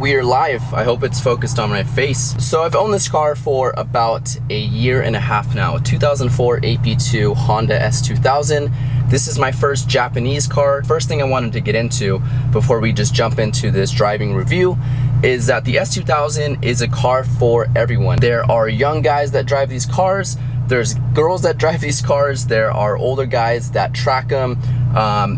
We're live. I hope it's focused on my face. So I've owned this car for about a year and a half now. A 2004 AP2 Honda S2000. This is my first Japanese car. First thing I wanted to get into before we just jump into this driving review is that the S2000 is a car for everyone. There are young guys that drive these cars. There's girls that drive these cars. There are older guys that track them.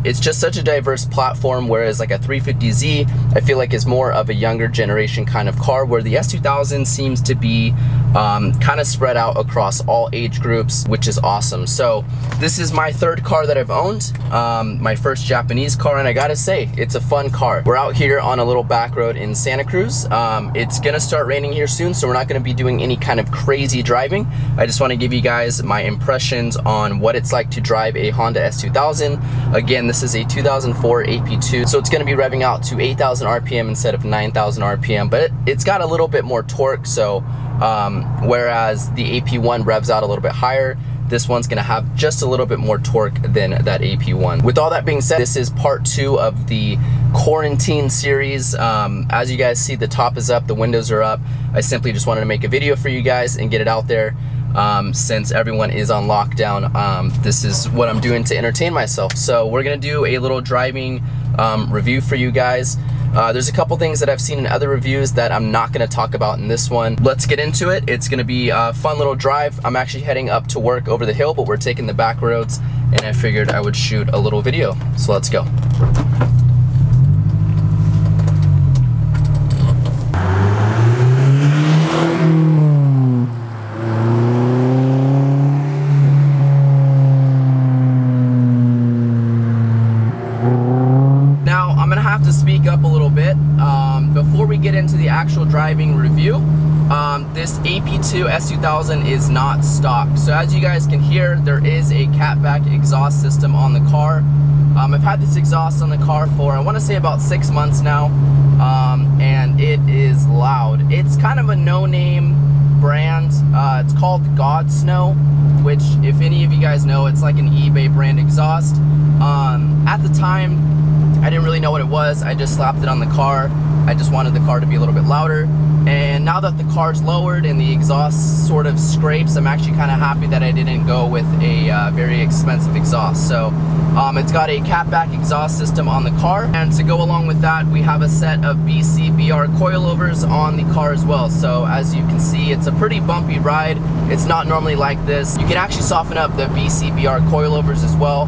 It's just such a diverse platform, whereas like a 350Z, I feel like is more of a younger generation kind of car, where the S2000 seems to be kind of spread out across all age groups, which is awesome. So this is my third car that I've owned, my first Japanese car, and I gotta say, it's a fun car. We're out here on a little back road in Santa Cruz. It's gonna start raining here soon, so we're not gonna be doing any kind of crazy driving. I just wanna give you guys my impressions on what it's like to drive a Honda S2000. Again, this is a 2004 AP2, so it's going to be revving out to 8,000 RPM instead of 9,000 RPM, but it's got a little bit more torque. So whereas the AP1 revs out a little bit higher, this one's going to have just a little bit more torque than that AP1. With all that being said, this is part 2 of the quarantine series. As you guys see, the top is up, the windows are up. I simply just wanted to make a video for you guys and get it out there. Since everyone is on lockdown, this is what I'm doing to entertain myself. So we're gonna do a little driving review for you guys. There's a couple things that I've seen in other reviews that I'm not gonna talk about in this one. Let's get into it. It's gonna be a fun little drive. I'm actually heading up to work over the hill, but we're taking the back roads, and I figured I would shoot a little video. So let's go. Speak up a little bit before we get into the actual driving review. This AP2 S2000 is not stock, so as you guys can hear, there is a catback exhaust system on the car. I've had this exhaust on the car for, I want to say, about 6 months now, and it is loud. It's kind of a no-name brand. It's called God Snow, which, if any of you guys know, it's like an eBay brand exhaust. At the time, I didn't really know what it was. I just slapped it on the car. I just wanted the car to be a little bit louder. And now that the car's lowered and the exhaust sort of scrapes, I'm actually kind of happy that I didn't go with a very expensive exhaust. So it's got a catback exhaust system on the car. And to go along with that, we have a set of BCBR coilovers on the car as well. So as you can see, it's a pretty bumpy ride. It's not normally like this. You can actually soften up the BCBR coilovers as well.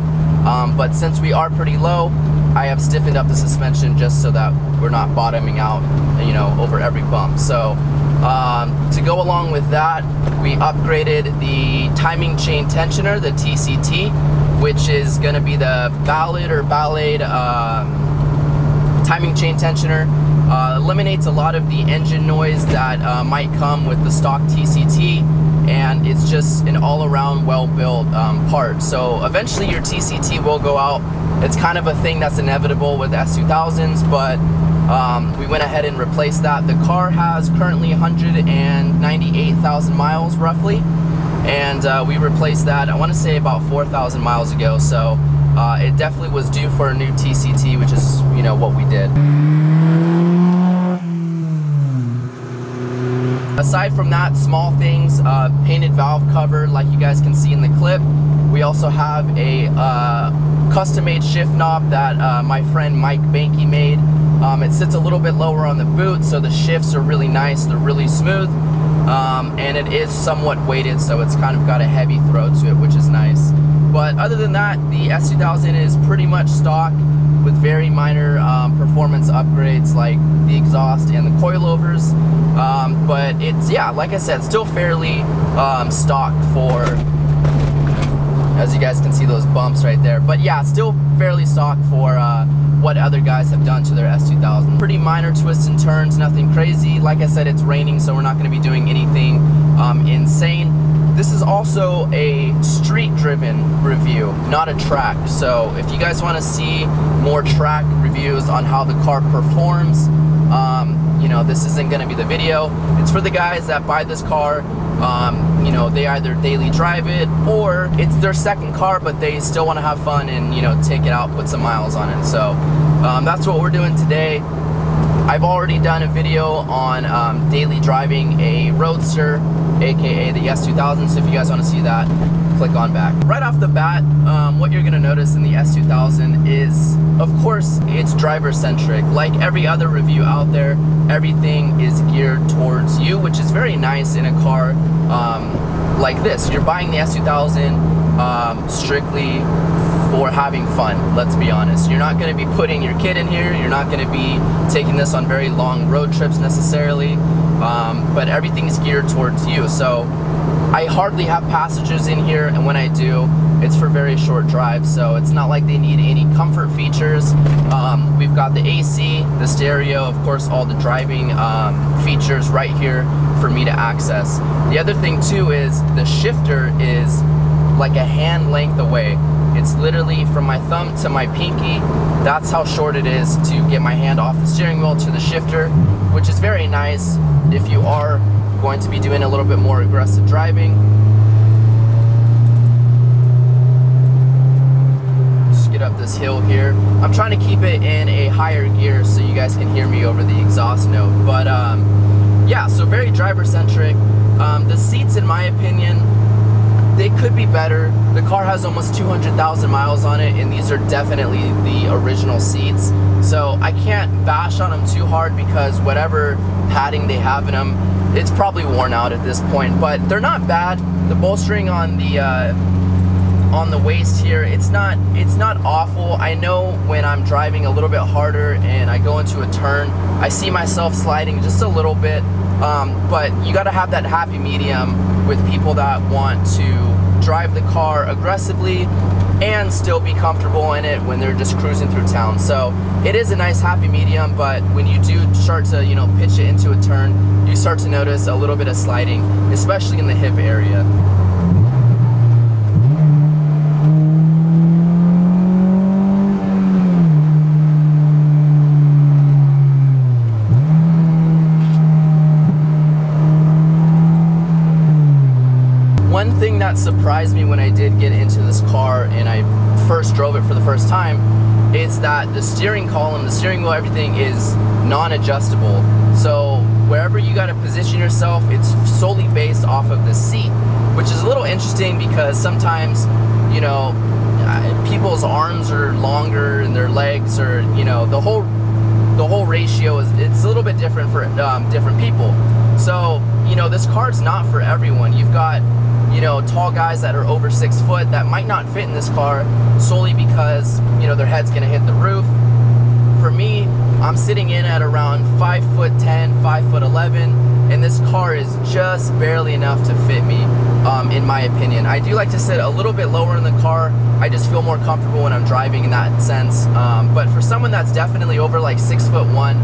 But since we are pretty low, I have stiffened up the suspension just so that we're not bottoming out, you know, over every bump. So to go along with that, we upgraded the timing chain tensioner, the TCT, which is going to be the Ballade timing chain tensioner. Eliminates a lot of the engine noise that might come with the stock TCT, and it's just an all-around well-built part. So eventually your TCT will go out. It's kind of a thing that's inevitable with S2000s, but we went ahead and replaced that. The car has currently 198,000 miles roughly, and we replaced that, I want to say, about 4,000 miles ago. So it definitely was due for a new TCT, which is, you know, what we did. Aside from that, small things, painted valve cover like you guys can see in the clip. We also have a custom-made shift knob that my friend Mike Banky made. It sits a little bit lower on the boot, so the shifts are really nice, they're really smooth, and it is somewhat weighted, so it's kind of got a heavy throw to it, which is nice. But other than that, the S2000 is pretty much stock with very minor performance upgrades like the exhaust and the coilovers. But it's, yeah, like I said, still fairly stock for, as you guys can see, those bumps right there. But yeah, still fairly stock for what other guys have done to their S2000. Pretty minor twists and turns, nothing crazy. Like I said, it's raining, so we're not going to be doing anything insane. This is also a street-driven review, not a track. So if you guys want to see more track reviews on how the car performs, you know, this isn't going to be the video. It's for the guys that buy this car. You know, they either daily drive it, or it's their second car, but they still want to have fun and, you know, take it out, put some miles on it. So that's what we're doing today. I've already done a video on daily driving a Roadster, aka the S2000, so if you guys want to see that, click on back. Right off the bat, what you're going to notice in the S2000 is, of course, it's driver-centric. Like every other review out there, everything is geared towards you, which is very nice in a car like this. You're buying the S2000 strictly for having fun, let's be honest. You're not going to be putting your kid in here, you're not going to be taking this on very long road trips necessarily, but everything is geared towards you. So I hardly have passengers in here, and when I do, it's for very short drives, so it's not like they need any comfort features. We've got the AC, the stereo, of course, all the driving features right here for me to access. The other thing too is the shifter is like a hand length away. It's literally from my thumb to my pinky. That's how short it is to get my hand off the steering wheel to the shifter, which is very nice if you are going to be doing a little bit more aggressive driving. Just get up this hill here. I'm trying to keep it in a higher gear so you guys can hear me over the exhaust note. But yeah, so very driver-centric. The seats, in my opinion, they could be better. The car has almost 200,000 miles on it, and these are definitely the original seats. So I can't bash on them too hard because whatever padding they have in them, it's probably worn out at this point. But they're not bad. The bolstering on the waist here, it's not awful. I know when I'm driving a little bit harder and I go into a turn, I see myself sliding just a little bit. But you got to have that happy medium with people that want to drive the car aggressively and still be comfortable in it when they're just cruising through town. So it is a nice happy medium, but when you do start to, you know, pitch it into a turn, you start to notice a little bit of sliding, especially in the hip area. One thing that surprised me when I did get into this car and I first drove it for the first time is that the steering column, the steering wheel, everything is non-adjustable. So wherever you got to position yourself, it's solely based off of the seat, which is a little interesting because sometimes, you know, people's arms are longer and their legs are, you know, the whole ratio is, it's a little bit different for different people. So, you know, this car's not for everyone. You've got, you know, tall guys that are over 6 foot that might not fit in this car solely because, you know, their head's gonna hit the roof. For me, I'm sitting in at around 5'10", 5'11", and this car is just barely enough to fit me, in my opinion. I do like to sit a little bit lower in the car. I just feel more comfortable when I'm driving in that sense. But for someone that's definitely over like 6'1",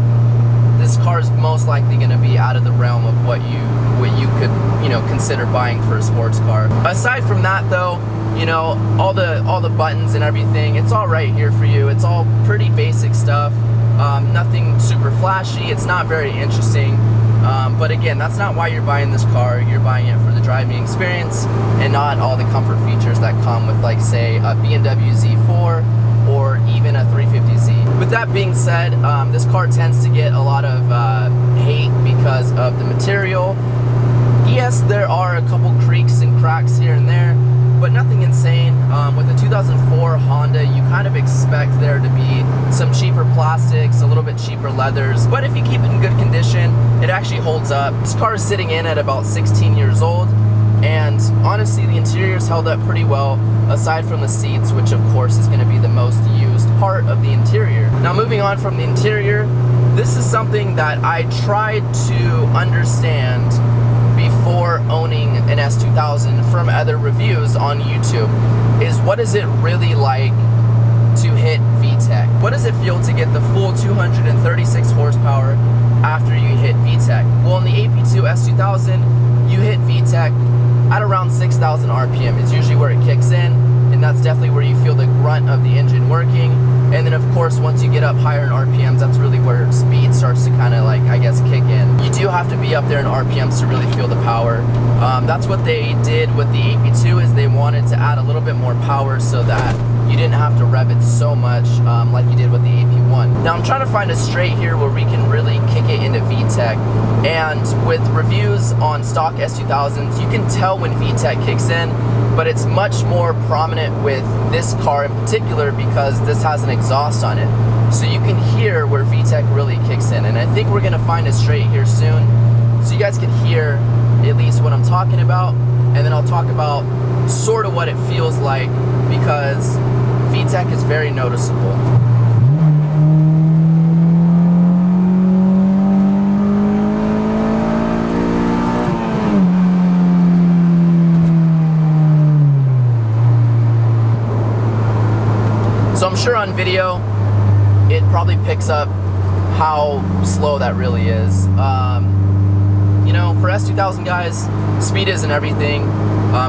this car is most likely going to be out of the realm of what you could, you know, consider buying for a sports car. Aside from that though, you know, all the buttons and everything, it's all right here for you. It's all pretty basic stuff. Nothing super flashy. It's not very interesting. But again, that's not why you're buying this car. You're buying it for the driving experience and not all the comfort features that come with, like, say, a BMW Z4 or even a 350Z. With that being said, this car tends to get a lot of hate because of the material. Yes, there are a couple creaks and cracks here and there, but nothing insane. With a 2004 Honda, you kind of expect there to be some cheaper plastics, a little bit cheaper leathers, but if you keep it in good condition, it actually holds up. This car is sitting in at about 16 years old, and honestly, the interior's held up pretty well, aside from the seats, which of course is going to be the most used part of the interior. Now, moving on from the interior, this is something that I tried to understand before owning an S2000 from other reviews on YouTube, is what is it really like to hit VTEC? What does it feel to get the full 236 horsepower after you hit VTEC? Well, in the AP2 S2000, you hit VTEC at around 6,000 RPM. It's usually where it kicks in, and that's definitely where you feel the grunt of the engine working. And then of course, once you get up higher in RPMs, that's really where speed starts to kind of, like, I guess, kick in. You do have to be up there in RPMs to really feel the power. That's what they did with the AP2, is they wanted to add a little bit more power so that, you didn't have to rev it so much like you did with the AP1. Now I'm trying to find a straight here where we can really kick it into VTEC, and with reviews on stock S2000s, you can tell when VTEC kicks in, but it's much more prominent with this car in particular because this has an exhaust on it. So you can hear where VTEC really kicks in, and I think we're gonna find a straight here soon so you guys can hear at least what I'm talking about, and then I'll talk about sort of what it feels like because VTEC is very noticeable. So I'm sure on video it probably picks up how slow that really is. You know, for S2000 guys, speed isn't everything.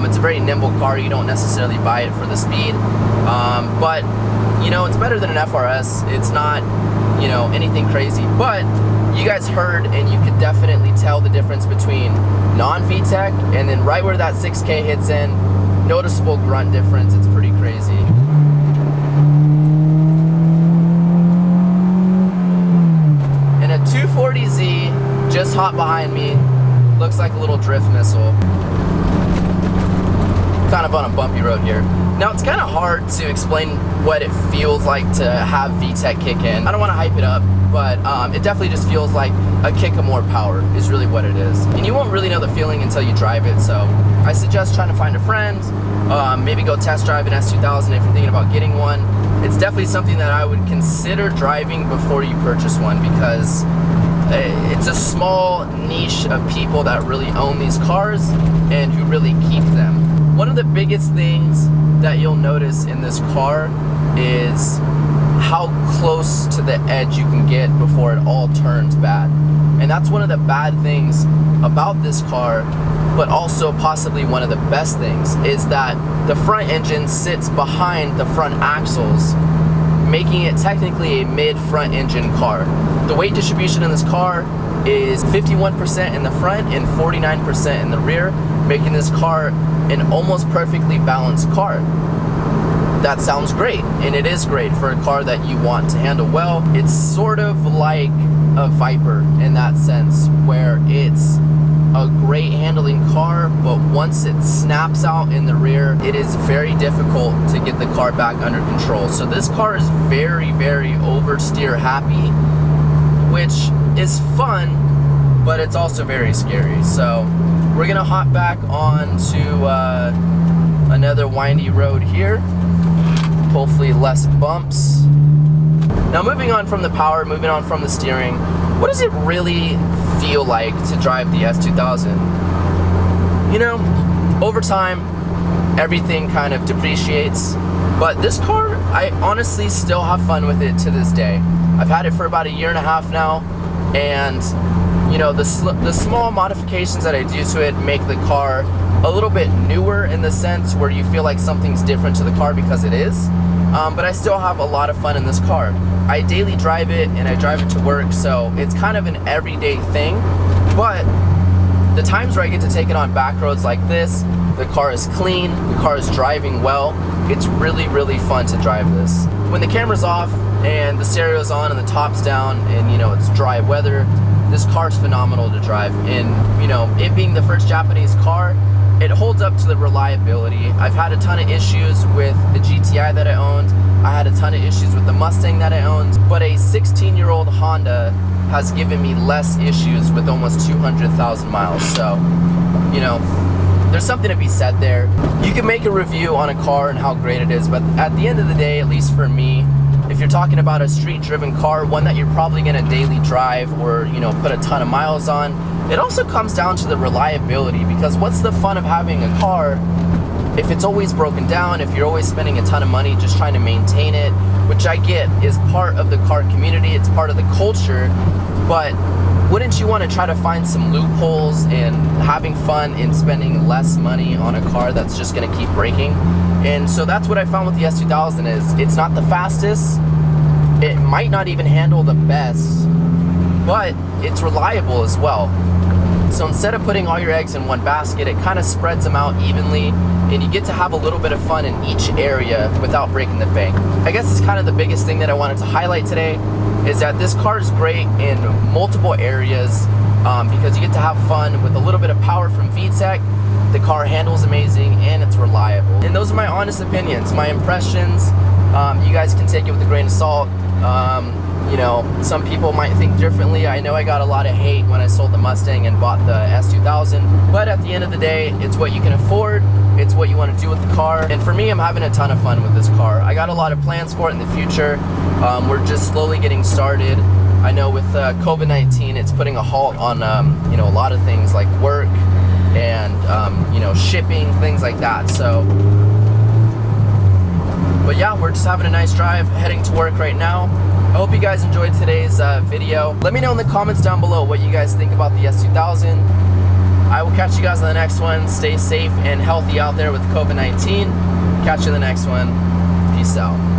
It's a very nimble car. You don't necessarily buy it for the speed, but you know, it's better than an FRS. It's not, you know, anything crazy, but you guys heard and you could definitely tell the difference between non-VTEC and then right where that 6K hits in, noticeable grunt difference. It's pretty crazy. And a 240Z just hot behind me, looks like a little drift missile. Kind of on a bumpy road here. Now it's kind of hard to explain what it feels like to have VTEC kick in. I don't want to hype it up, but it definitely just feels like a kick of more power is really what it is. And you won't really know the feeling until you drive it, so I suggest trying to find a friend, maybe go test drive an S2000 if you're thinking about getting one. It's definitely something that I would consider driving before you purchase one because it's a small niche of people that really own these cars and who really keep them. One of the biggest things that you'll notice in this car is how close to the edge you can get before it all turns bad. And that's one of the bad things about this car, but also possibly one of the best things is that the front engine sits behind the front axles, making it technically a mid-front engine car. The weight distribution in this car is 51% in the front and 49% in the rear, making this car an almost perfectly balanced car. That sounds great, and it is great for a car that you want to handle well. It's sort of like a Viper in that sense, where it's a great handling car, but once it snaps out in the rear, it is very difficult to get the car back under control. So this car is very, very oversteer happy, which is fun, but it's also very scary. So we're gonna hop back on to another windy road here, hopefully less bumps. Now moving on from the power, moving on from the steering, what does it really feel like to drive the S2000? You know, over time, everything kind of depreciates, but this car, I honestly still have fun with it to this day. I've had it for about a year and a half now, and you know, the small modifications that I do to it make the car a little bit newer in the sense where you feel like something's different to the car because it is, but I still have a lot of fun in this car. I daily drive it and I drive it to work, so it's kind of an everyday thing, but the times where I get to take it on back roads like this, the car is clean, the car is driving well, it's really, really fun to drive this. When the camera's off and the stereo's on and the top's down and you know, it's dry weather, this car's phenomenal to drive. And you know, it being the first Japanese car, it holds up to the reliability. I've had a ton of issues with the GTI that I owned. I had a ton of issues with the Mustang that I owned, but a 16-year-old Honda has given me less issues with almost 200,000 miles. So, you know, there's something to be said there. You can make a review on a car and how great it is, but at the end of the day, at least for me, if you're talking about a street-driven car, one that you're probably gonna daily drive or, you know, put a ton of miles on, it also comes down to the reliability, because what's the fun of having a car if it's always broken down, if you're always spending a ton of money just trying to maintain it, which I get is part of the car community, it's part of the culture, but wouldn't you want to try to find some loopholes and having fun in spending less money on a car that's just going to keep breaking? And so that's what I found with the S2000 is it's not the fastest, it might not even handle the best, but it's reliable as well. So instead of putting all your eggs in one basket, it kind of spreads them out evenly, and you get to have a little bit of fun in each area without breaking the bank. I guess it's kind of the biggest thing that I wanted to highlight today, is that this car is great in multiple areas because you get to have fun with a little bit of power from VTEC. The car handles amazing and it's reliable. And those are my honest opinions, my impressions. You guys can take it with a grain of salt. You know, some people might think differently. I know I got a lot of hate when I sold the Mustang and bought the S2000, but at the end of the day, it's what you can afford. It's what you want to do with the car. And for me, I'm having a ton of fun with this car. I got a lot of plans for it in the future. We're just slowly getting started. I know with COVID-19, it's putting a halt on, you know, a lot of things like work and, you know, shipping, things like that. So, but yeah, we're just having a nice drive, heading to work right now. I hope you guys enjoyed today's video. Let me know in the comments down below what you guys think about the S2000. I will catch you guys on the next one. Stay safe and healthy out there with COVID-19. Catch you in the next one. Peace out.